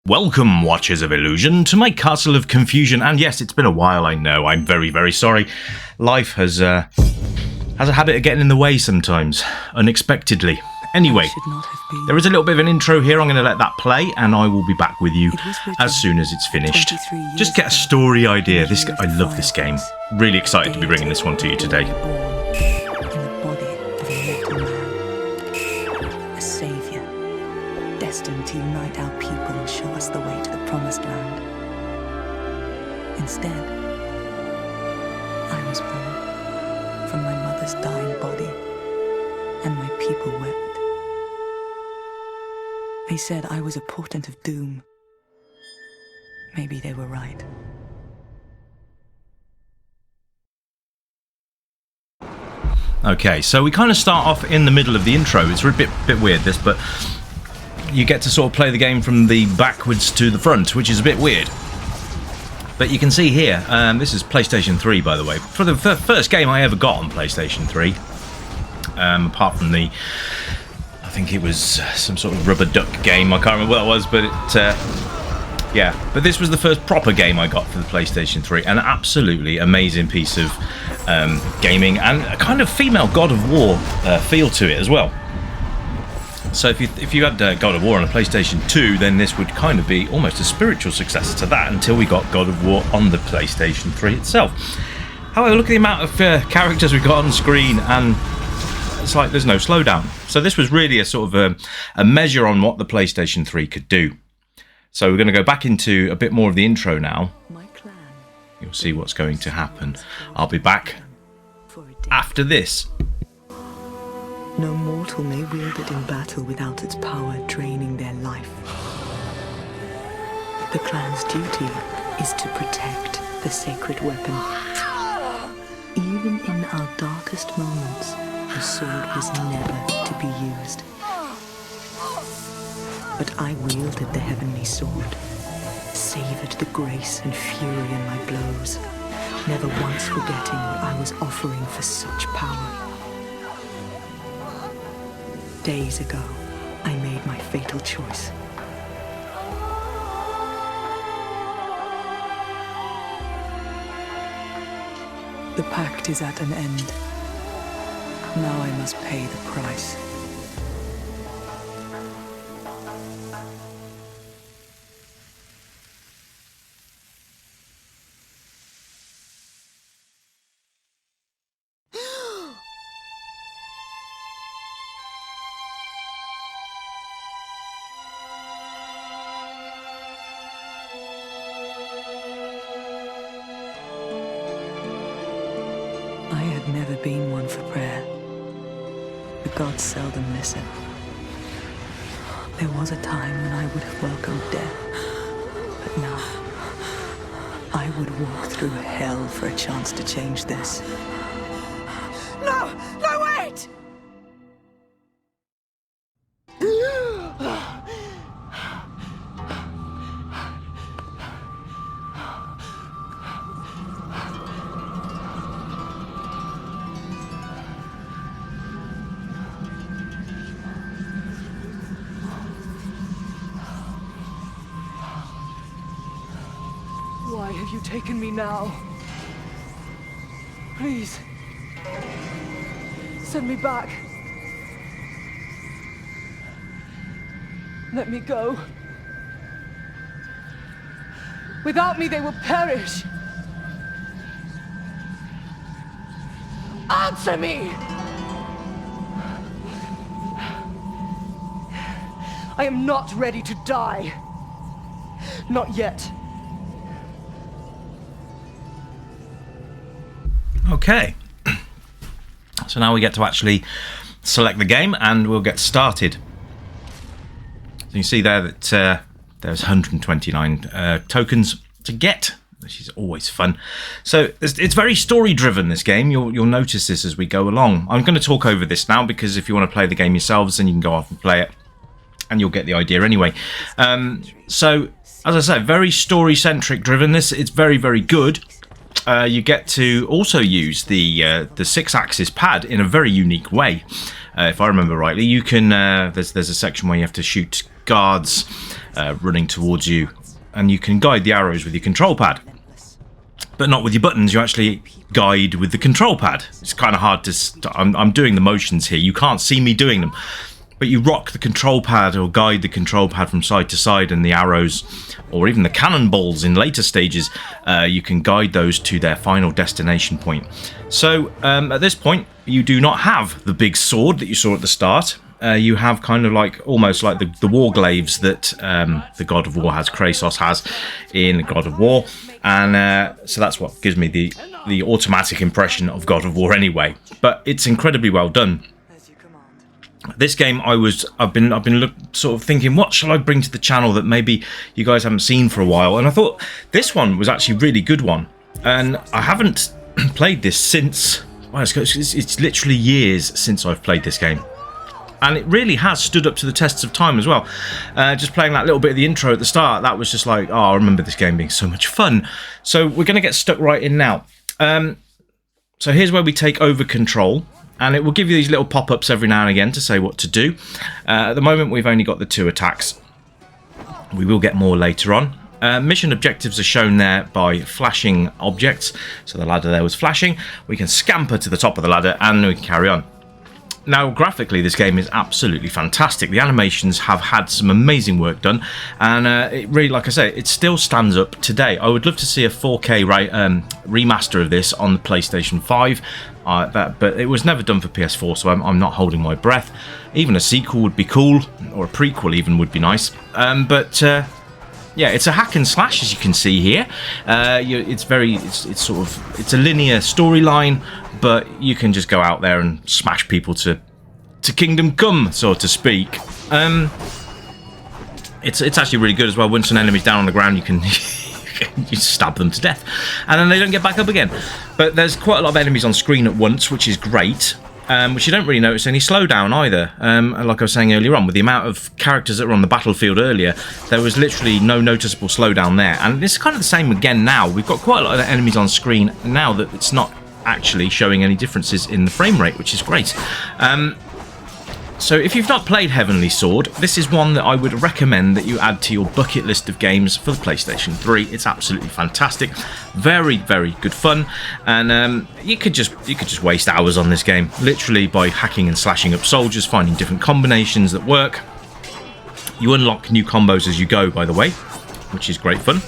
Welcome, Watchers of Illusion, to my Castle of Confusion. And yes, it's been a while, I know. I'm very, very sorry. Life has a habit of getting in the way sometimes, unexpectedly. Anyway, there is a little bit of an intro here. I'm going to let that play, and I will be back with you as soon as it's finished. Just get a story idea. I love this game. Really excited to be bringing this one to you today. Destined to unite our people and show us the way to the promised land. Instead, I was born from my mother's dying body, and my people wept. They said I was a portent of doom. Maybe they were right. Okay, so we kind of start off in the middle of the intro. It's a bit weird, this, but you get to sort of play the game from the backwards to the front, which is a bit weird. But you can see here, this is PlayStation 3, by the way. For the first game I ever got on PlayStation 3, apart from I think it was some sort of rubber duck game. I can't remember what it was, but yeah. But this was the first proper game I got for the PlayStation 3. An absolutely amazing piece of gaming, and a kind of female God of War feel to it as well. So if you had God of War on a PlayStation 2, then this would kind of be almost a spiritual successor to that until we got God of War on the PlayStation 3 itself. However, look at the amount of characters we've got on screen, and it's like there's no slowdown. So this was really a sort of a measure on what the PlayStation 3 could do. So we're going to go back into a bit more of the intro now. You'll see what's going to happen. I'll be back after this. No mortal may wield it in battle without its power draining their life. The clan's duty is to protect the sacred weapon. Even in our darkest moments, the sword was never to be used. But I wielded the heavenly sword, savored the grace and fury in my blows, never once forgetting what I was offering for such power. Days ago, I made my fatal choice. The pact is at an end. Now I must pay the price. I had never been one for prayer. The gods seldom listen. There was a time when I would have welcomed death, but now I would walk through hell for a chance to change this. No! No, wait! Why have you taken me now? Please, send me back. Let me go. Without me, they will perish. Answer me! I am not ready to die. Not yet. Okay, so now we get to actually select the game and we'll get started. So you see there that there's 129 tokens to get, which is always fun. So it's very story driven, this game. You'll notice this as we go along. I'm going to talk over this now because if you want to play the game yourselves, then you can go off and play it and you'll get the idea anyway. So as I said, very story centric driven. It's very, very good. You get to also use the 6-axis pad in a very unique way. If I remember rightly, you can there's a section where you have to shoot guards running towards you, and you can guide the arrows with your control pad. But not with your buttons, you actually guide with the control pad. It's kind of hard to... I'm doing the motions here, you can't see me doing them. But you rock the control pad or guide the control pad from side to side, and the arrows, or even the cannonballs in later stages, you can guide those to their final destination point. So at this point, you do not have the big sword that you saw at the start. You have kind of like, almost like the war glaives that the God of War has, Kratos has in God of War. And so that's what gives me the automatic impression of God of War anyway. But it's incredibly well done. This game, I've been sort of thinking, what shall I bring to the channel that maybe you guys haven't seen for a while? And I thought this one was actually a really good one. And I haven't played this since... Well, it's literally years since I've played this game. And it really has stood up to the tests of time as well. Just playing that little bit of the intro at the start, that was just like, oh, I remember this game being so much fun. So we're going to get stuck right in now. So here's where we take over control. And it will give you these little pop-ups every now and again to say what to do. At the moment, we've only got the 2 attacks. We will get more later on. Mission objectives are shown there by flashing objects. So the ladder there was flashing. We can scamper to the top of the ladder and we can carry on. Now, graphically, this game is absolutely fantastic. The animations have had some amazing work done, and it really, like I say, it still stands up today. I would love to see a 4K remaster of this on the PlayStation 5, but it was never done for PS4, so I'm not holding my breath. Even a sequel would be cool, or a prequel even would be nice. Yeah, it's a hack and slash, as you can see here. It's a linear storyline, but you can just go out there and smash people to kingdom come, so to speak. It's actually really good as well. Once an enemy's down on the ground, you can you stab them to death, and then they don't get back up again. But there's quite a lot of enemies on screen at once, which is great. Which you don't really notice any slowdown either. Like I was saying earlier on, with the amount of characters that were on the battlefield earlier, there was literally no noticeable slowdown there. And it's kind of the same again now. We've got quite a lot of enemies on screen now that it's not actually showing any differences in the frame rate, which is great. So if you've not played Heavenly Sword, this is one that I would recommend that you add to your bucket list of games for the PlayStation 3. It's absolutely fantastic, very, very good fun, and you could just waste hours on this game, literally by hacking and slashing up soldiers, finding different combinations that work. You unlock new combos as you go, by the way, which is great fun.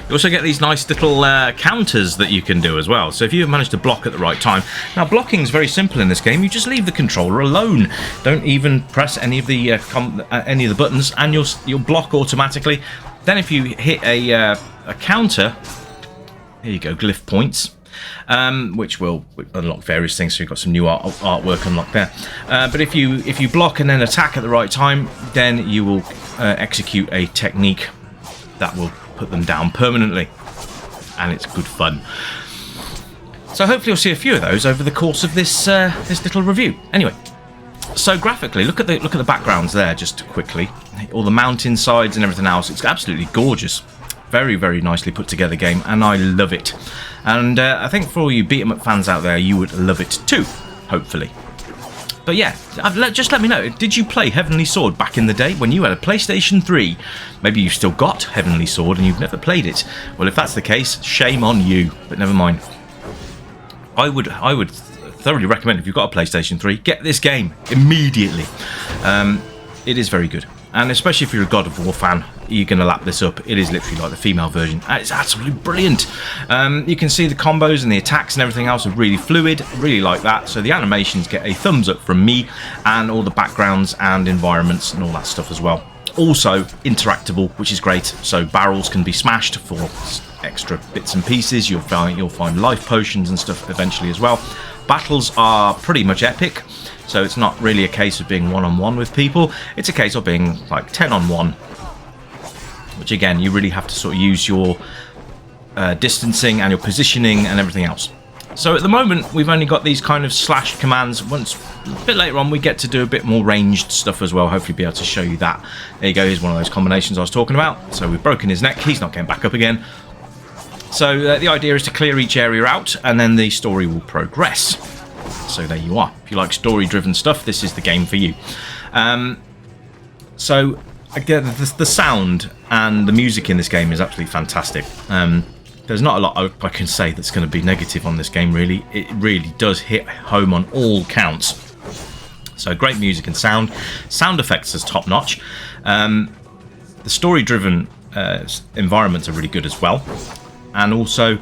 You also get these nice little counters that you can do as well. So if you manage to block at the right time. Now, blocking is very simple in this game. You just leave the controller alone. Don't even press any of the buttons, and you'll block automatically. Then if you hit a counter, here you go, glyph points, which will unlock various things. So you've got some new artwork unlocked there. But if you block and then attack at the right time, then you will execute a technique that will put them down permanently, and it's good fun. So hopefully you'll see a few of those over the course of this little review. Anyway, so graphically, look at the backgrounds there, just quickly, all the mountain sides and everything else. It's absolutely gorgeous, very, very nicely put together game, and I love it. And I think for all you beat 'em up fans out there, you would love it too, hopefully. But yeah, just let me know, did you play Heavenly Sword back in the day when you had a PlayStation 3? Maybe you've still got Heavenly Sword and you've never played it. Well, if that's the case, shame on you, but never mind. I would thoroughly recommend, if you've got a PlayStation 3, get this game immediately. It is very good. And especially if you're a God of War fan, you're going to lap this up. It is literally like the female version. It's absolutely brilliant. You can see the combos and the attacks and everything else are really fluid. Really like that. So the animations get a thumbs up from me, and all the backgrounds and environments and all that stuff as well. Also interactable, which is great. So barrels can be smashed for extra bits and pieces. You'll find life potions and stuff eventually as well. Battles are pretty much epic. So it's not really a case of being one-on-one with people. It's a case of being like 10-on-1. Which again, you really have to sort of use your distancing and your positioning and everything else. So at the moment, we've only got these kind of slash commands. Once a bit later on, we get to do a bit more ranged stuff as well. Hopefully be able to show you that. There you go, here's one of those combinations I was talking about. So we've broken his neck, he's not getting back up again. So the idea is to clear each area out, and then the story will progress. So there you are. If you like story-driven stuff, this is the game for you. So again, the sound and the music in this game is absolutely fantastic. There's not a lot I can say that's going to be negative on this game, really. It really does hit home on all counts. So great music and sound. Sound effects is top notch. The story-driven environments are really good as well. And also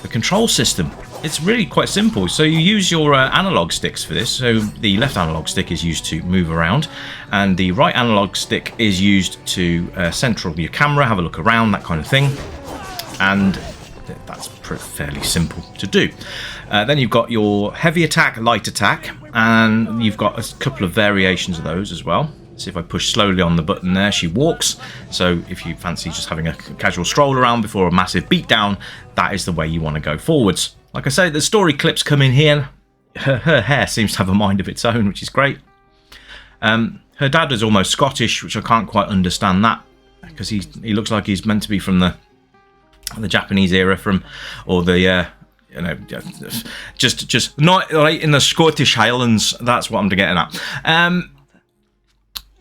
the control system. It's really quite simple. So you use your analog sticks for this. So the left analog stick is used to move around, and the right analog stick is used to center your camera, have a look around, that kind of thing. And that's fairly simple to do. Then you've got your heavy attack, light attack, and you've got a couple of variations of those as well. So if I push slowly on the button there, she walks. So if you fancy just having a casual stroll around before a massive beatdown, that is the way you want to go forwards. Like I say, the story clips come in here. Her hair seems to have a mind of its own, which is great. Her dad is almost Scottish, which I can't quite understand that, because he looks like he's meant to be from the Japanese era, or the just not right in the Scottish Highlands. That's what I'm getting at.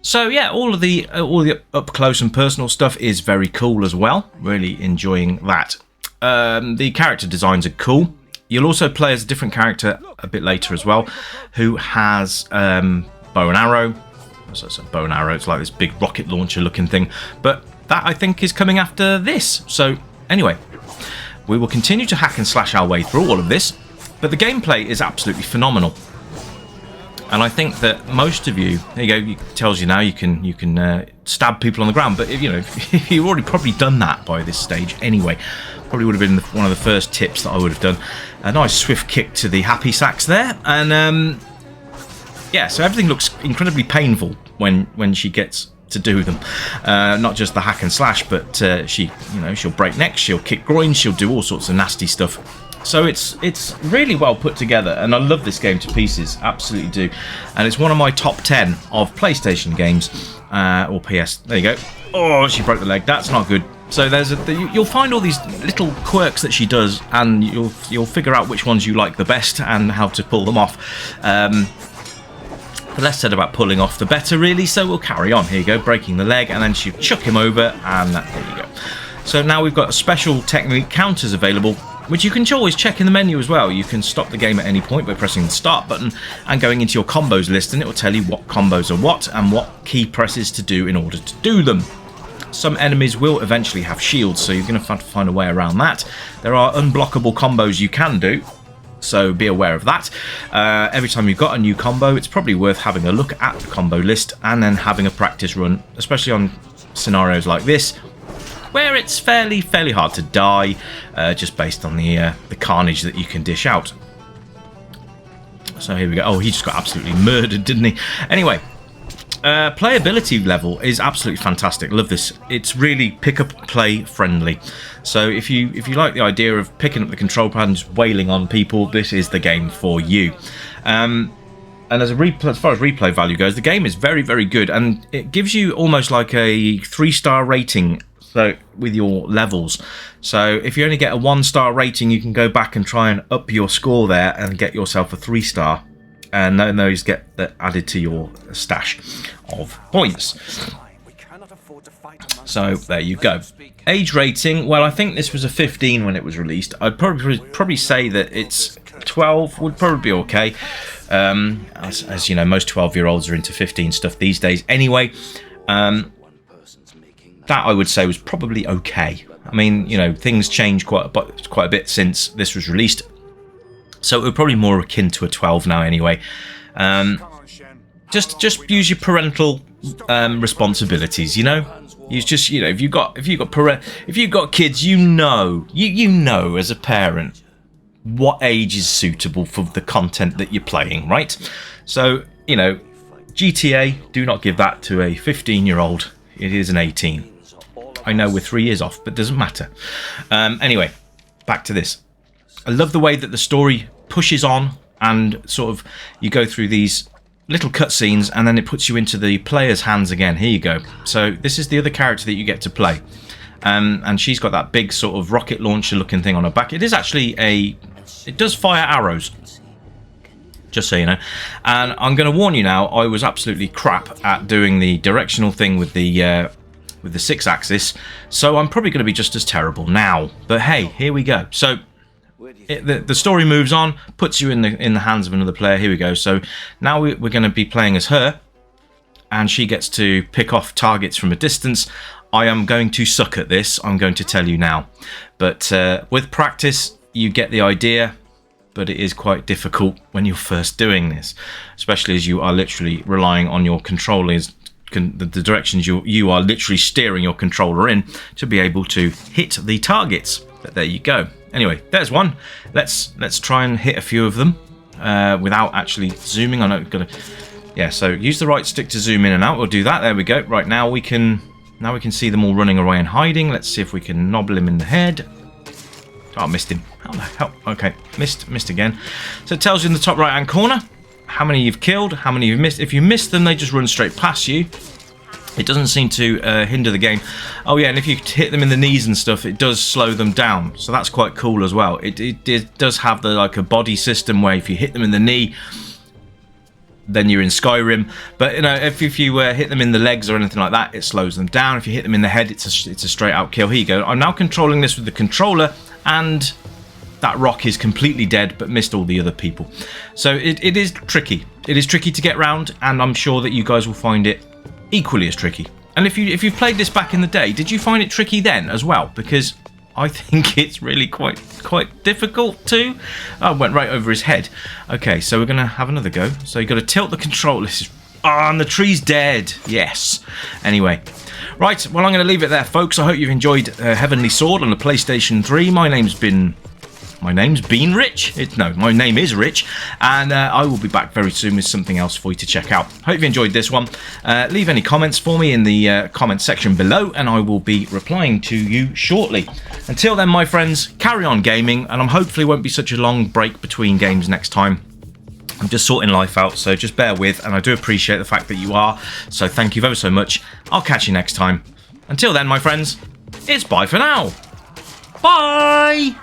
So yeah, all the up close and personal stuff is very cool as well. Really enjoying that. The character designs are cool. You'll also play as a different character a bit later as well, who has bow and arrow. So it's a bow and arrow. It's like this big rocket launcher looking thing. But that, I think, is coming after this. So anyway, we will continue to hack and slash our way through all of this. But the gameplay is absolutely phenomenal. And I think that most of you, there you go, it tells you now you can stab people on the ground. But if you've already probably done that by this stage anyway, probably would have been one of the first tips that I would have done. A nice swift kick to the happy sacks there, and yeah, so everything looks incredibly painful when she gets to do them. Not just the hack and slash, but she'll break necks, she'll kick groins, she'll do all sorts of nasty stuff. So it's really well put together, and I love this game to pieces, absolutely do. And it's one of my top 10 of PlayStation games, or PS. There you go. Oh, she broke the leg. That's not good. So you'll find all these little quirks that she does, and you'll figure out which ones you like the best and how to pull them off. The less said about pulling off, the better, really. So we'll carry on. Here you go, breaking the leg, and then she'll chuck him over, and there you go. So now we've got special technique counters available, which you can always check in the menu as well. You can stop the game at any point by pressing the start button and going into your combos list, and it will tell you what combos are what and what key presses to do in order to do them. Some enemies will eventually have shields, so you're going to have to find a way around that. There are unblockable combos you can do, so be aware of that. Every time you've got a new combo, it's probably worth having a look at the combo list and then having a practice run, especially on scenarios like this, where it's fairly hard to die, just based on the carnage that you can dish out. So here we go. Oh, he just got absolutely murdered, didn't he? Anyway, playability level is absolutely fantastic. Love this. It's really pick up play friendly. So if you like the idea of picking up the control pad and just wailing on people, this is the game for you. And as far as replay value goes, the game is very good, and it gives you almost like a 3-star rating. So with your levels, so if you only get a 1-star rating, you can go back and try and up your score there and get yourself a 3-star, and then those get added to your stash of points. So there you go. Age rating, well, I think this was a 15 when it was released. I'd probably say that it's 12 would probably be okay. As you know, most 12-year-olds are into 15 stuff these days anyway. That I would say was probably okay. I mean, things changed quite a bit since this was released, so we're probably more akin to a 12 now anyway. Just use your parental responsibilities. Use just if you got kids, you know as a parent what age is suitable for the content that you're playing, right? So GTA, do not give that to a 15-year-old. It is an 18. I know we're 3 years off, but it doesn't matter. Anyway, back to this. I love the way that the story pushes on, and sort of you go through these little cutscenes, and then it puts you into the player's hands again. Here you go. So this is the other character that you get to play. And she's got that big sort of rocket launcher looking thing on her back. It is actually it does fire arrows. Just so you know. And I'm going to warn you now, I was absolutely crap at doing the directional thing with the 6-axis, so I'm probably going to be just as terrible now. But hey, here we go. So the story moves on, puts you in the hands of another player. Here we go. So now we're going to be playing as her, and she gets to pick off targets from a distance. I am going to suck at this, I'm going to tell you now. But with practice, you get the idea. But it is quite difficult when you're first doing this, especially as you are literally relying on your controllers, the directions you are literally steering your controller in to be able to hit the targets. But there you go. Anyway, there's one. Let's try and hit a few of them without actually zooming. I know we've got to. Yeah, so use the right stick to zoom in and out. We'll do that. There we go. Right, now we can see them all running away and hiding. Let's see if we can nobble him in the head. Oh, I missed him. How the hell? Okay, missed again. So it tells you in the top right hand corner how many you've killed, how many you've missed. If you miss them, they just run straight past you. It doesn't seem to hinder the game. Oh yeah, and if you hit them in the knees and stuff, it does slow them down. So that's quite cool as well. It does have like a body system where if you hit them in the knee, then you're in Skyrim. But you know, if you hit them in the legs or anything like that, it slows them down. If you hit them in the head, it's a straight out kill. Here you go. I'm now controlling this with the controller, and that rock is completely dead, but missed all the other people. So it is tricky. It is tricky to get round, and I'm sure that you guys will find it equally as tricky. And if you've played this back in the day, did you find it tricky then as well? Because I think it's really quite difficult too. Oh, went right over his head. Okay, so we're gonna have another go. So you got to tilt the control. This is and the tree's dead. Yes. Anyway, right. Well, I'm going to leave it there, folks. I hope you've enjoyed Heavenly Sword on the PlayStation 3. My name's been Rich. My name is Rich, and I will be back very soon with something else for you to check out. Hope you enjoyed this one. Leave any comments for me in the comment section below, and I will be replying to you shortly. Until then, my friends, carry on gaming, and I'm hopefully won't be such a long break between games next time. I'm just sorting life out, so just bear with, and I do appreciate the fact that you are, so thank you ever so much. I'll catch you next time. Until then, my friends, it's bye for now. Bye!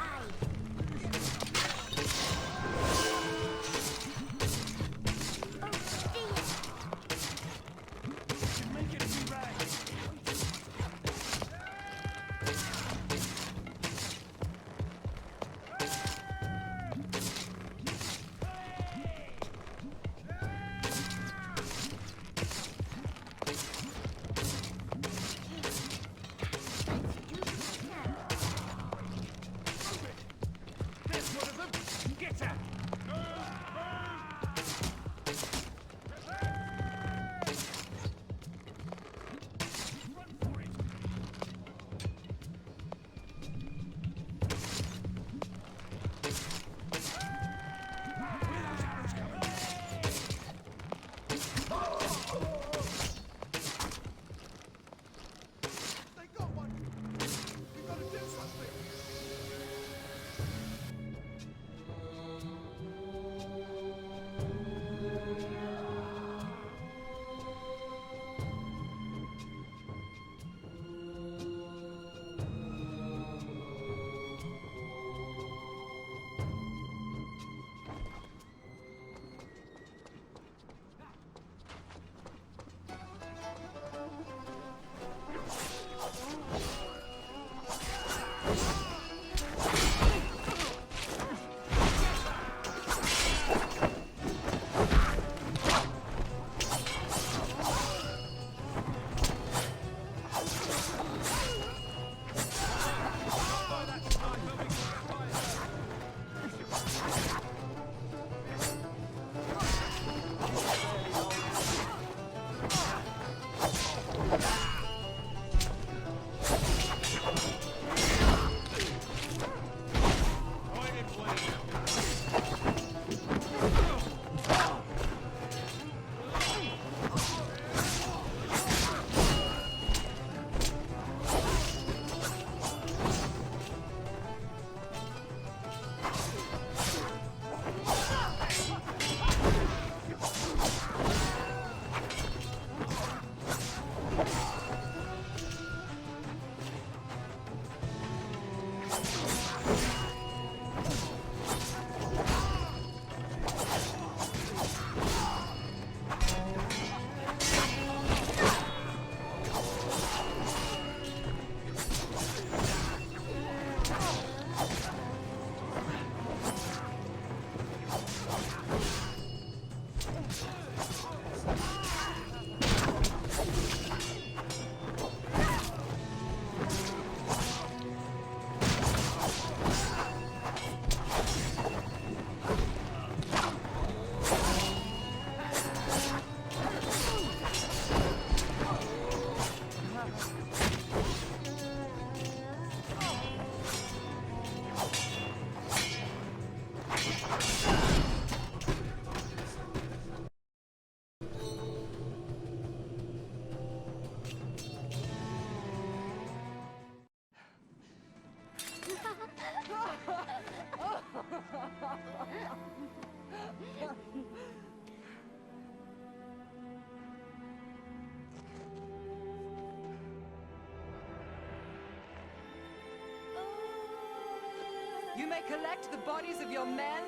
You may collect the bodies of your men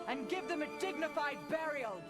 and give them a dignified burial.